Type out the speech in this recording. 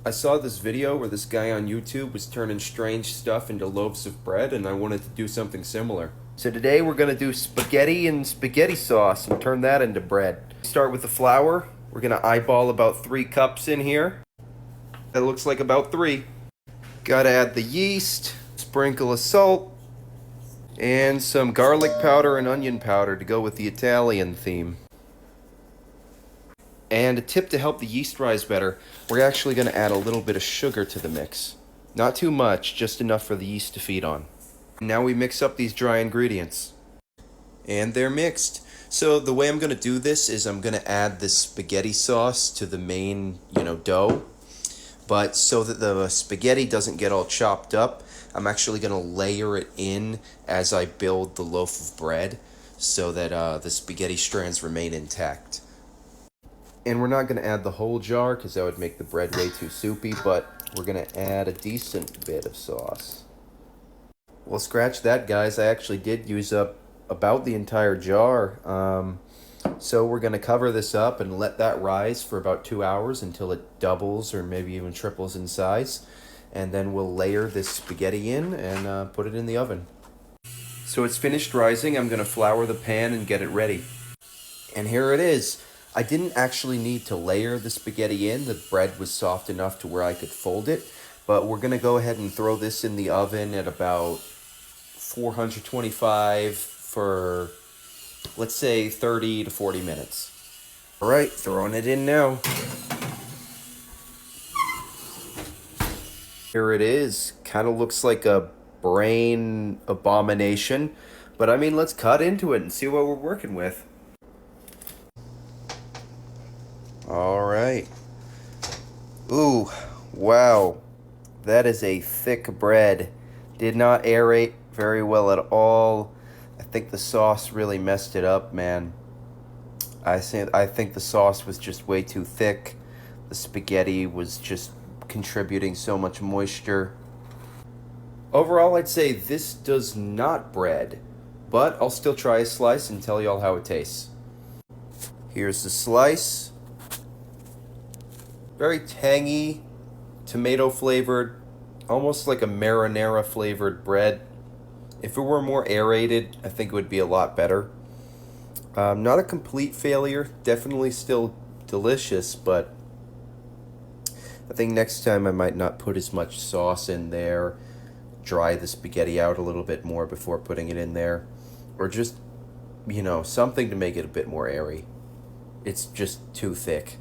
I saw this video where this guy on YouTube was turning strange stuff into loaves of bread, and I wanted to do something similar. So today we're going to do spaghetti and spaghetti sauce and turn that into bread. Start with the flour. We're going to eyeball about 3 cups in here. That looks like about 3. Gotta add the yeast, sprinkle of salt, and some garlic powder and onion powder to go with the Italian theme. And a tip to help the yeast rise better, we're actually going to add a little bit of sugar to the mix. Not too much, just enough for the yeast to feed on. Now we mix up these dry ingredients. And they're mixed. So the way I'm going to do this is I'm going to add this spaghetti sauce to the main, dough. But so that the spaghetti doesn't get all chopped up, I'm actually going to layer it in as I build the loaf of bread so that the spaghetti strands remain intact. And we're not going to add the whole jar because that would make the bread way too soupy, but we're going to add a decent bit of sauce. Well, scratch that, guys. I actually did use up about the entire jar. So we're going to cover this up and let that rise for about 2 hours until it doubles or maybe even triples in size. And then we'll layer this spaghetti in and put it in the oven. So it's finished rising. I'm going to flour the pan and get it ready. And here it is. I didn't actually need to layer the spaghetti in. The bread was soft enough to where I could fold it. But we're going to go ahead and throw this in the oven at about 425 for, let's say, 30 to 40 minutes. All right, throwing it in now. Here it is. Kind of looks like a brain abomination. But I mean, let's cut into it and see what we're working with. All right. Ooh, wow. That is a thick bread. Did not aerate very well at all. I think the sauce really messed it up, man. I think the sauce was just way too thick. The spaghetti was just contributing so much moisture. Overall, I'd say this does not bread, but I'll still try a slice and tell y'all how it tastes. Here's the slice. Very tangy, tomato flavored, almost like a marinara flavored bread. If it were more aerated, I think it would be a lot better. Not a complete failure, definitely still delicious, but I think next time I might not put as much sauce in there, dry the spaghetti out a little bit more before putting it in there, or just, something to make it a bit more airy. It's just too thick.